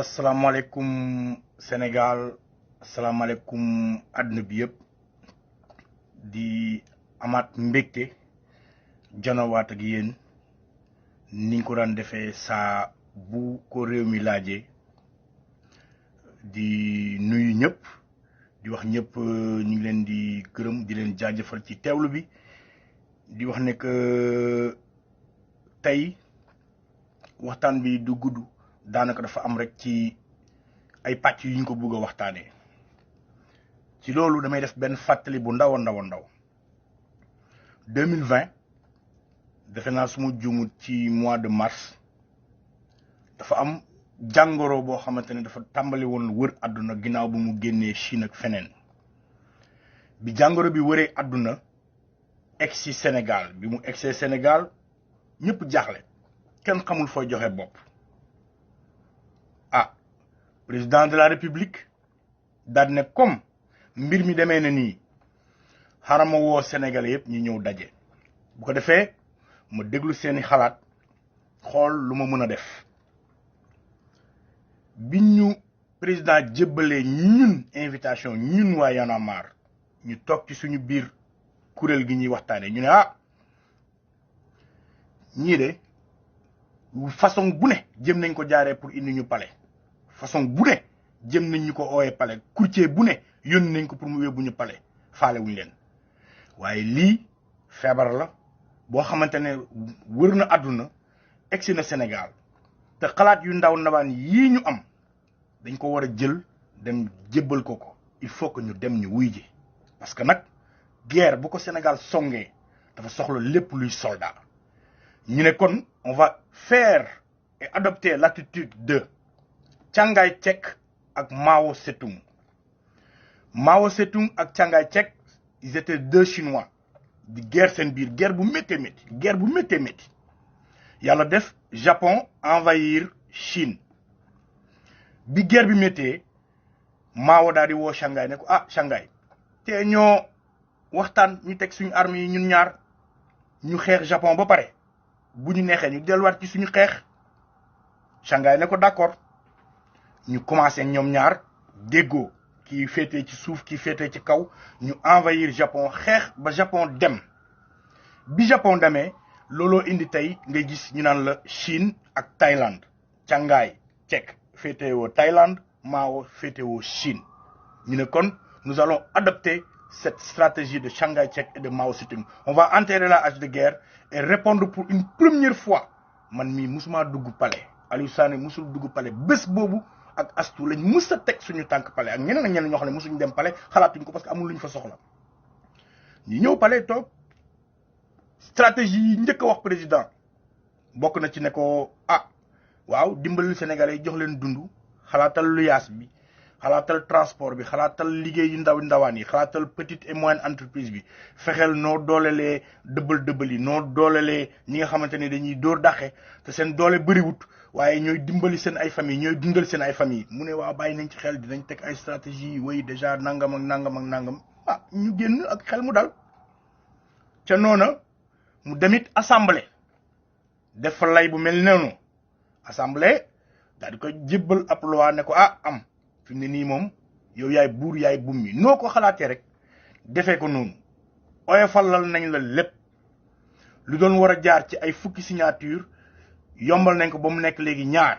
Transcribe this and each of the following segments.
asalaamaaleykum Sénégal asalaamaaleykum àdduna bi yëpp di amaat mbégte janowaat ak yéen niñ ko daan defee saa bu ko réew mi laajee di nuyu ñëpp di wax ñëpp ñu ngi leen di gërëm di leen jaajëfal ci teewlu bi di wax ne que tey waxtaan bi du gudd daanaka dafa am rek ci ay pàcc yu ñu ko bëgg a waxtaanee ci loolu damay def benn fàttali bu ndaw a ndaw 2020 defe naa suma juumut ci mois de mars dafa am jàngoro boo xamante ne dafa tàmbali woon wër àdduna ginnaaw bu mu génnee Chine ak feneen bi jàngoro bi wëree àdduna egsi Sénégal bi mu egsee Sénégal ñëpp jaaxle kenn xamul fooy joxe bopp président de la république daal ne comme mbir mi demee na nii xarama woo sénégalais yëpp ñu ñëw daje bu ko defee ma déglu seeni xalaat xool lu ma mën a def bi ñu président jébbalee ñun invitation ñun waa Y'en a marre ñu toog ci suñu biir kuréel gi ñuy waxtaanee ñu ne ñii de façon bu ne jëm nañ ko jaaree pour indi ñu palais façon bu ne jëm nañ ñu ko ooyee palais courtier bu ne yónni nañ ko pour mu yóbbu ñu palais faale wuñ leen waaye lii feebar la boo xamante ne wër na àdduna egsi na Sénégal te xalaat yu ndaw ndawaan yii ñu am dañ ko war a jël dem jébbal ko il faut que ñu dem ñu wuy ji parce que nag guerre bu ko Sénégal songee dafa soxla lépp luy soldat ñu ne kon on va faire et adopter l'attitude de Chiang Kai-shek ak Mao Tse-tung ak Chiang Kai-shek ils étaient deux Chinois di guerre seen biir guerre bu méttee métti yàlla def Japon envahir Chine bi guerre bi méttee Mao daal di woo Shanghai ne ko Shanghai te ñoo waxtaan ñu teg suñu armes yi ñun ñaar ñu xeex Japon ba pare bu ñu neexee ñu delluwaat ci suñu xeex Shanghai ne ko d'accord ñu commencé ñoom ñaar déggoo kii féetee ci suuf kii féetee ci kaw ñu envahir Japon xeex ba Japon dem bi Japon demee looloo indi tey ngay gis ñu naan la Chine ak Thaïlande Chiang Kai-shek féetewoo Thaïlande Mao féetewoo Chine ñu ne kon nous allons adopter cette stratégie de Chiang Kai-shek et de Mao Tse-tung on va enterrer la hache de guerre et répondre pour une première fois man mii musuma dugg palais Aliou Sané musul dugg palais bés boobu ak astu lañ mës a teg suñu tànk palais ak ñeneen ak ñeneen ñoo xam ne mësuñu dem palais xalaatuñ ko parce que amul lu ñu fa soxla ñu ñëw palais toog stratégie yi njëkk a wax président bokk na ci ne ko waaw dimbali Sénégalais yi jox leen dund xalaatal luyaas bi xalaatal transport bi xalaatal liggéey yu ndawaan yi xalaatal petite et moyenne entreprise bi fexeel noo doolelee dëbbal yi noo doolelee ñi nga xamante ne dañuy dóor dàqe te seen doole bëriwut waaye ñooy dimbali seen ay famille ñooy dundal seen ay famille mu ne waaw bàyyi nañ ci xel dinañ teg ay stratégie way déjà nangam ak nangam ñu génn ak xel mu dal ca noona mu demit assemblée def fa lay bu mel noonu assemblée daal di ko jébbal ab loi ne ko am fi mu ne nii moom yow yaay buur yaay bum mi noo ko xalaatee rek defee ko noonu oyofalal nañ la lépp lu doon war a jaar ci ay fukki signature yombal nañ ko ba mu nekk léegi ñaar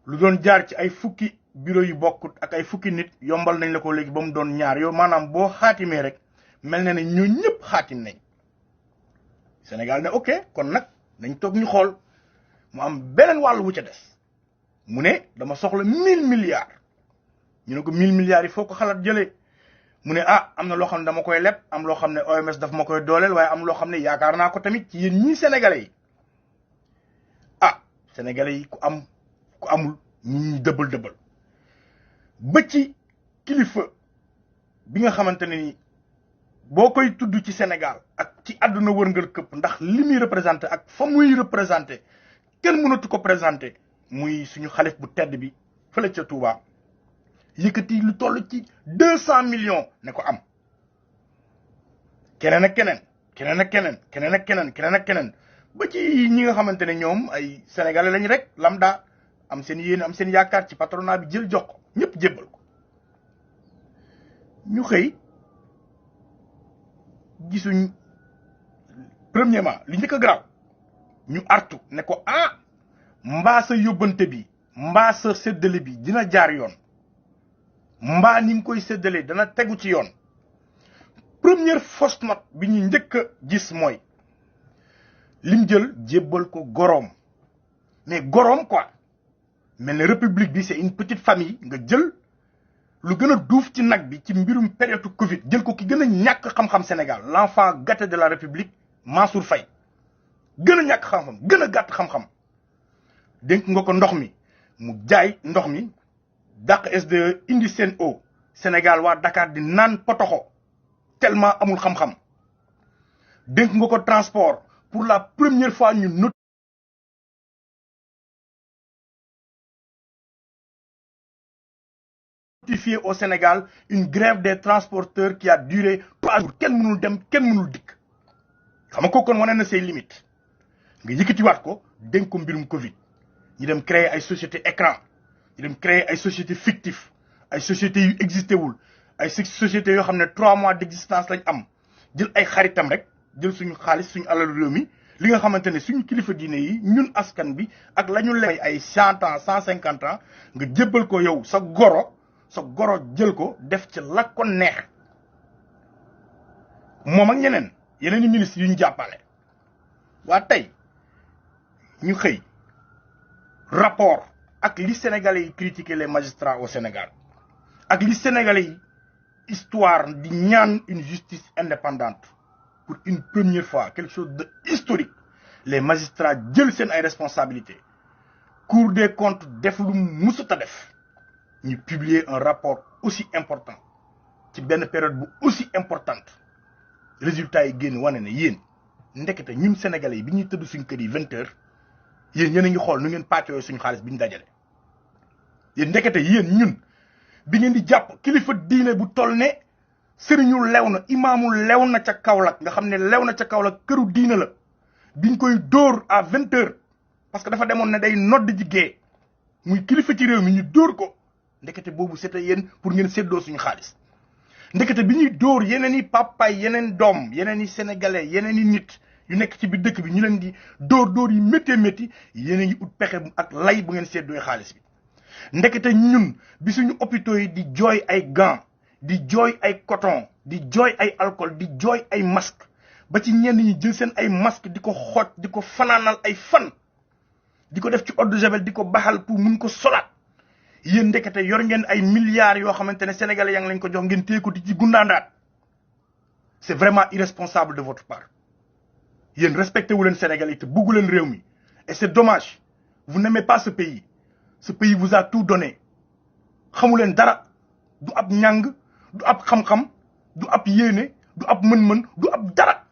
lu doon jaar ci ay fukki bureau yu bokkut ak ay fukki nit yombal nañ la ko léegi ba mu doon ñaar yow maanaam boo xaatimee rek mel na ne ñoo ñëpp xaatim nañ Sénégal ne ok kon nag nañ toog ñu xool mu am beneen wàll wu ca des mu ne dama soxla 1000 milliards ñu ne ko 1000 milliards yi foo ko xalaat jëlee mu ne am na loo xam ne dama koy leb am loo xam ne OMS daf ma koy dooleel waaye am loo xam ne yaakaar naa ko tamit ci yéen ñii sénégalais yi sénégalais yi ku amul ñi dëbbal ba ci kilifa bi nga xamante ne ni boo koy tudd ci Sénégal ak ci àdduna wërngal këpp ndax li muy représenté ak fa muy représenté kenn mënatu ko présenté muy suñu xalif bu tedd bi fële ca Touba yëkkati lu toll ci 200 millions ne ko am keneen ak keneen ba ci ñi nga xamante ne ñoom ay sénégalais lañ rek lambda am seen yéene am seen yaakaar ci patronat bi jël jox ko ñëpp jébbal ko ñu xëy gisuñ premièrement li njëkk a garaaw ñu artu ne ko mbaa sa yóbbante bi mbaa sa séddale bi dina jaar yoon mbaa ni nga koy séddale dana tegu ci yoon. Première fausse note bi ñu njëkk a gis mooy lim jël jébbal ko goroom mais goroom quoi mel ne république bi c'est une petite famille nga jël lu gën a duuf ci nag bi ci mbirum période Covid jël ko ki gën a ñàkk xam-xam Sénégal l'enfant gâté de la république Mansour Faye gën a ñàkk xam-xam gën a gàtt xam-xam dénk nga ko ndox mi mu jaay ndox mi dàq SDE indi seen eau Sénégal waa Dakar di naan potoxo tellement amul xam-xam dénk nga ko transport pour la première fois ñu notifié au Sénégal une grève des transporteurs qui a duré 3 jours kenn mënul dem kenn mënul dikk xam nga kooku kon wane na say limite nga yëkkatiwaat ko dénk ko mbirum Covid ñu dem créer ay société écran ñu dem créer ay société fictif ay sociétés yu existé wul ay sociétés yoo xam ne 3 mois d'existence lañ am jël ay xaritam rek jël suñu xaalis suñu alal réew mi li nga xamante ne suñu kilifa diine yi ñun askan bi ak la ñu lay ay 100 ans 150 ans nga jébbal ko yow sa goro jël ko def ci la ko neex moom ak yeneen i ministres yu ñu jàppale. waa tey ñu xëy rapport ak li Sénégalais yi critiquer les magistrats au Sénégal ak li Sénégalais yi histoire di ñaan une justice indépendante pour une première fois quelque chose de historique les magistrats jël seen ay responsabilités Cour des comptes def lu musut a def ñu publier un rapport aussi important ci benn période bu aussi importante résultat yi génn wane ne yéen ndekete ñun Sénégalais yi bi ñuy tëdd suñ kër yi 20 heures yéen a ngi xool nu ngeen pàccoo suñu xaalis bi ñu dajale yéen ndekete yéen ñun bi ngeen di jàpp kilifa diine bu toll ne sëriñu lew na imaamu lew na ca Kaolack nga xam ne lew na ca Kaolack këru diine la biñ koy dóor à 20 heures parce que dafa demoon ne day nodd ji gee muy kilifa ci réew mi ñu dóor ko ndekete boobu c'était yéen pour ngeen séddoo suñu xaalis ndekete bi ñuy dóor yeneen i papaay yeneen doom yeneen i sénégalais yeneen i nit yu nekk ci biir dëkk bi ñu leen di dóor yi métti yéen a ngi ut pexe ak lay bu ngeen séddoo xaalis bi ndekete ñun bi suñu hôpitaux yi di jooy ay gants di jooy ay coton di jooy ay alcool di jooy ay masque ba ci ñenn ñi jël seen ay masque di ko xooj di ko fanaanal ay fan di ko def ci eau de javel di ko baxal pour mun ko solaat yéen ndekete yor ngeen ay milliards yoo xamante ne sénégalais yaa ngi lañ ko jox ngeen téye ko di ci gundaandaat c'est vraiment irresponsable de votre part yéen respecté wu leen sénégalais te buggu leen réew mi et c'est dommage vous n'aimez pas ce pays vous a tout donné xamu leen dara du ab ñàng du ab xam-xam du ab yéene du ab mën-mën du ab dara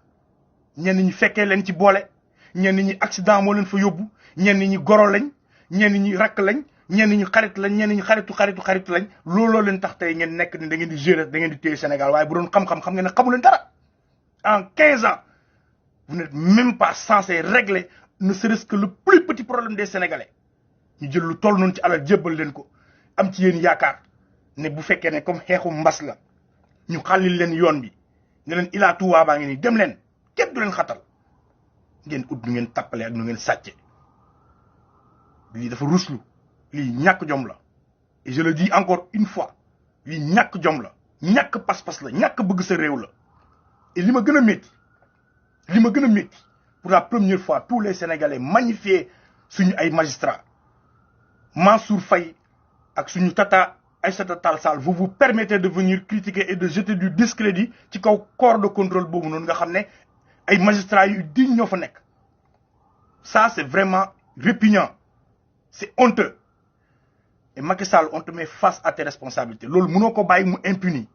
ñenn ñi fekkee leen ci boole ñenn ñi accident moo leen fa yóbbu ñenn ñi goro lañ ñenn ñi rakk lañ ñenn ñi xarit lañ ñenn ñi xaritu lañ looloo leen tax tey ngeen nekk ni da ngeen di gérer da ngeen di téye Sénégal waaye bu doon xam-xam xam ngeen ne xamu leen dara en 15 ans vous n'êtes même pas censé régler ne serait-ce que le plus petit problème des Sénégalais ñu jël lu toll noonu ci alal jébbal leen ko am ci yéen yaakaar ne bu fekkee ne comme xeexu mbas la ñu xàllil leen yoon bi ne leen Ila Touba baa ngi nii dem leen kenn du leen xatal ngeen ut nu ngeen tappale ak nu ngeen sàcce lii dafa ruslu lii ñàkk jom la et je le dis encore une fois lii ñàkk jom la ñàkk pas-pas la ñàkk bëgg sa réew la et li ma gën a métti pour la première fois tous les Sénégalais magnifier suñu ay magistrats Mansour Faye ak suñu tata Aïssata Tall Sall vous vous permettez de venir critiquer et de jeter du discrédit ci kaw corps de contrôle boobu noonu nga xam ne ay magistrats yu digne ñoo fa nekk ça c'est vraiment répugnant c'est honteux et Macky Sall on te met face à tes responsabilités loolu mënoo ko bàyyi mu impuni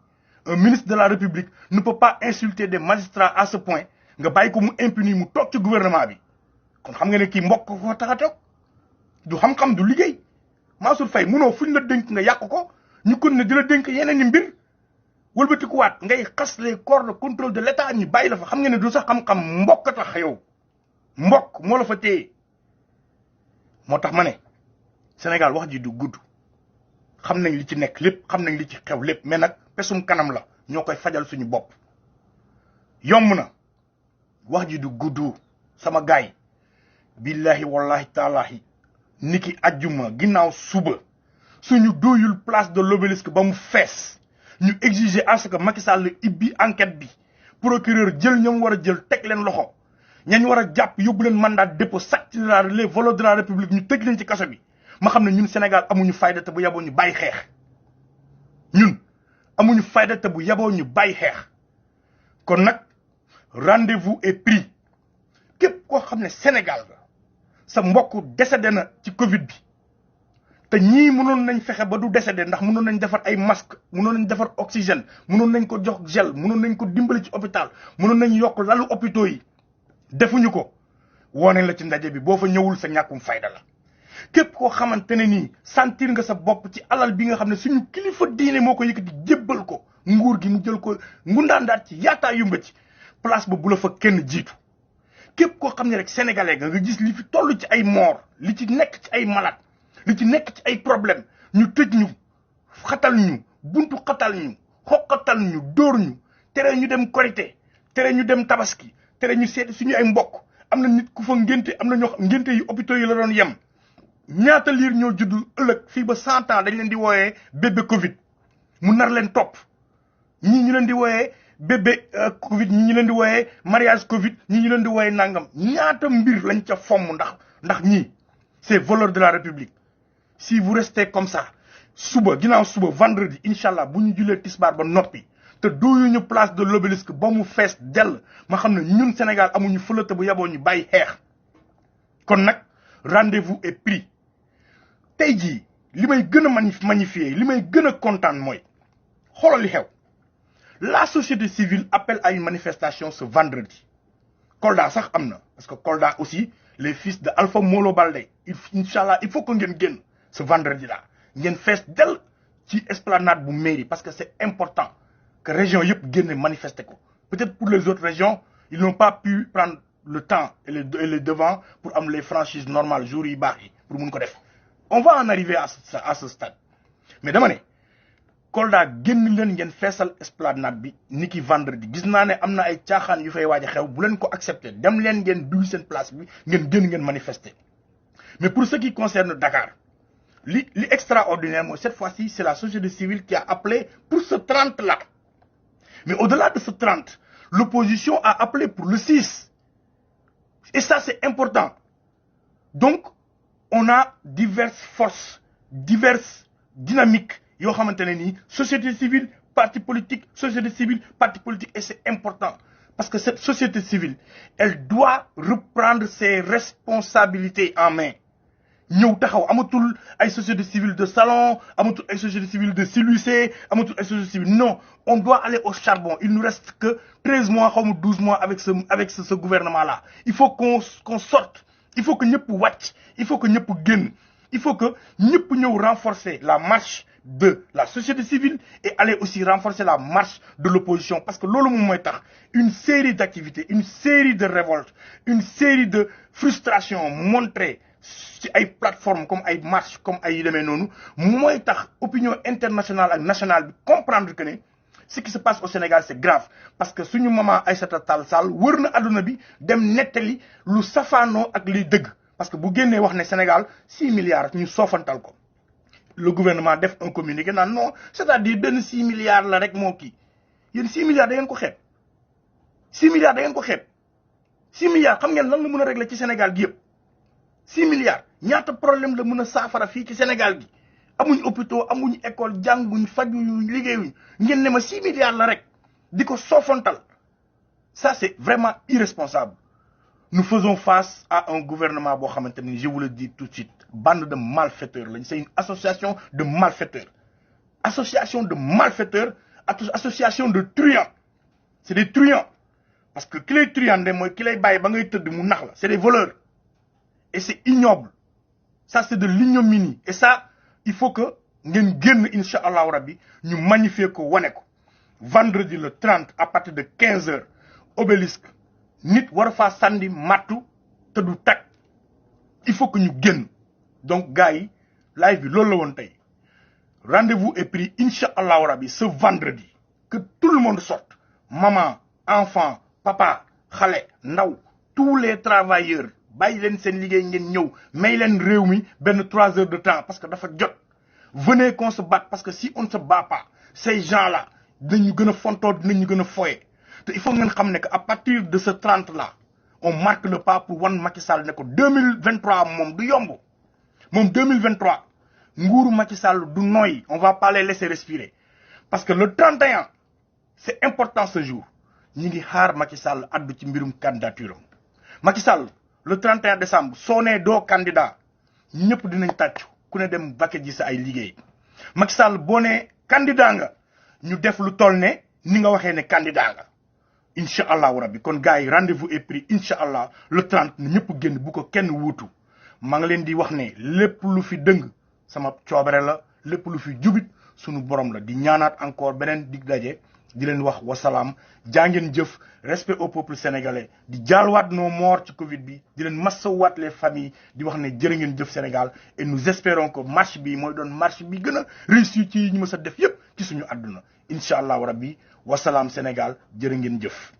un ministre de la République ne peut pas insulter des magistrats à ce point nga bàyyi ko mu impuni mu toog ci gouvernement bi kon xam nga ne kii mbokk ko tax a toog du xam-xam du liggéey Mansour Faye mënoo fuñ la dénk nga yàq ko ñu kon ne di la dénk yeneen i mbir wëlbatikuwaat ngay xas les corps de contrôle de l'État ñu bàyyi la fa xam nga ne du sax xam-xam mbokk tax yow mbokk moo la fa téye moo tax ma ne Sénégal wax ji du gudd xam nañ li ci nekk lépp xam nañ li ci xew lépp mais nag pesum kanam la ñoo koy fajal suñu bopp yomb na wax ji du gudd sama gaay billahi wallahi taalahi niki ajjuma ginnaaw suba suñu doyul place de l'Obélisque ba mu fees ñu exiger à ce que Macky Sall ibbi enquête bi procureur jël ñoom war a jël teg leen loxo ñañ war a jàpp yóbbu leen mandat de dépôt sàcc les voleurs de la république ñu tëj leen ci kaso bi ma xam ne ñun Sénégal amuñu fayda te bu yaboo ñu bàyyi xeex ñun amuñu fayda te bu yaboo ñu bàyyi xeex kon nag rendez-vous est pris képp koo xam ne Sénégal la sa mbokk décédé na ci Covid bi te ñii mënoon nañ fexe ba du décédé ndax mënoon nañ defar ay masque mënoon nañ defar oxygène mënoon nañ ko jox gel mënoon nañ ko dimbali ci hôpital mënoon nañ yokk lalu hôpitaux yi defuñu ko woone la ci ndaje bi boo fa ñëwul sa ñàkkum fayda la képp koo xamante ne nii sentir nga sa bopp ci alal bi nga xam ne suñu kilifa diine moo ko yëkkati jébbal ko nguur gi mu jël ko ngundaandaat ci yaataa yumba ci place ba bu la fa kenn jiitu képp koo xam ne rek sénégalais nga gis li fi toll ci ay mort li ci nekk ci ay malade li ci nekk ci ay problème ñu tëj ñu xatal ñu buntu xatal ñu xoqatal ñu dóor ñu tere ñu dem korité tere ñu dem tabaski tere ñu seeti suñu ay mbokk am na nit ku fa ngénte am na ñoo ngénte yi hôpitaux yi la doon yem ñaata liir ñoo juddul ëllëg fii ba 100 ans dañ leen di wooyee bébé Covid mu nar leen topp ñii ñu leen di wooyee bébé Covid ñii ñu leen di wooyee mariage Covid ñii ñu leen di wooyee nangam ñaata mbir lañ ca fomm ndax ñii c'est voleur de la République. Si vous restez comme ça suba ginnaaw suba vendredi incha allah bu ñu julee tisbaar ba noppi te dooyuñu place de l'Obélisque ba mu fees dell ma xam ne ñun Sénégal amuñu fëlate bu yaboo ñu bàyyi xeex kon nag rendez-vous est pris tey jii li may gën a magnifier li may gën a kontaan mooy xoolal li xew la société civile appelle à une manifestation ce vendredi Kolda sax am na parce que Kolda aussi les fils de Alpha Molo Baldé incha allah il faut que ngeen génn ce vendredi là ngeen fees del ci esplanade bu mairie parce que c'est important que région yëpp génne manifester ko peut-être pour les autres régions ils n'ont pas pu prendre le temps et les devants pour am les franchises normales jours yi baax yi pour mun ko def on va en arriver à ce stade mais dama ne Kolda génn leen ngeen feesal esplanade bi ni ki vendredi gis naa ne am na ay caaxaan yu fay waaj a xew bu leen ko accepter dem leen ngeen duy seen place bi ngeen génn ngeen manifester mais pour ce qui concerne Dakar li extraordinaire mooy cette fois-ci c'est la société civile qui a appelé pour ce 30 là mais au-delà de ce 30 l'opposition a appelé pour le 6 et ça c'est important donc on a diverses forces diverses dynamiques yoo xamante ne nii société civile parti politique société civile parti politique et c'est important parce que cette société civile elle doit reprendre ses responsabilités en main ñëw taxaw amatul ay société civile de salon amatul ay société civile de silucé amatul ay société civile non on doit aller au charbon il nous reste que 13 mois xaw ma 12 mois avec ce gouvernement là il faut qu'on sorte il faut que ñëpp wàcc il faut que ñëpp génn il faut que ñëpp ñëw renforcer la marche de la société civile et aller aussi renforcer la marche de l'opposition parce que loolu moom mooy tax une série d'activités une série de révoltes une série de frustrations montrées ci ay plateformes comme ay marches comme ay yu demee noonu mooy tax opinion internationale ak nationale bi comprendre que ne ce qui se passe au Sénégal c'est grave parce que suñu maman Aïssata Tall Sall wër na àdduna bi dem nettali lu safaanoo ak liy dëgg parce que bu génnee wax ne Sénégal 6 milliards ñu soofantal ko le gouvernement def un communiqué naan non c'est-à-dire benn 6 milliards la rek moo kii yéen 6 milliards da ngeen ko xeeb 6 milliards da ngeen ko xeeb 6 milliards xam ngeen lan la mën a régler ci Sénégal gi yëpp 6 milliards ñaata problème la mën a saafara fii ci Sénégal gi amuñ hôpitaux amuñ école jànguñ fajuñ liggéeyuñ ngeen ne ma 6 milliards la rek di ko soofantal ça c'est vraiment irresponsable nous faisons face à un gouvernement boo xamante ni je vous le dis tout de suite bande de malfaiteurs lañ c'est une association de malfaiteurs association de truands c'est des truands parce que ki lay truandé mooy ki lay bàyyi ba ngay tëdd mu nax la c'est des voleurs et c'est ignoble ça c'est de l'ignominie et ça il faut que ngeen génn incha allahu rabbi ñu magnifier ko wane ko vendredi le 30 à partir de 15 heures obélisque nit war a faa sànni mattu te du tag il faut que ñu génn donc gars yi live bi loolu la woon tey rendez-vous est pris inch'Allah rabi ce vendredi que tout le monde sorte maman enfant papa xale ndaw tous les travailleurs bàyyi leen seen liggéey ngeen ñëw may leen réew mi benn 3 heures de temps parce que dafa jot venez qu'on se batte parce que si on ne se bat pas ces gens-là dinañu gën a fontoo dinañu gën a foye te il faut ngeen xam ne que à partir de ce 30 là on marque le pas pour wan Macky Sall ne ko 2023 moom du yomb moom 2023 nguuru Macky Sall du noy on va pas les laisser respirer parce que le 31 c'est important ce jour ñi ngi xaar Macky Sall addu ci mbirum candidature am Macky Sall le 31 décembre soo nee doo candidat ñëpp dinañ tàccu ku ne dem vaquer ji sa ay liggéey Macky Sall boo nee candidat nga ñu def lu toll ne ni nga waxee ne candidat nga incha allahu rabbi kon gars yi rendez-vous est pris incha allah le 30 na ñëpp génn bu ko kenn wuutu maa ngi leen di wax ne lépp lu fi dëng sama coobare la lépp lu fi jubit sunu borom la di ñaanaat encore beneen dig daje di leen wax wasalaam jaa ngeen jëf respect au peuple sénégalais di jaalwaat nos morts ci Covid bi di leen massawaat les familles di wax ne jërë ngeen jëf Sénégal et nous espérons que marche bi mooy doon marche bi gën a réussir ci ñu mës a def yépp ci suñu àdduna incha allahu rabbi wasalaam Sénégal jërë ngeen jëf.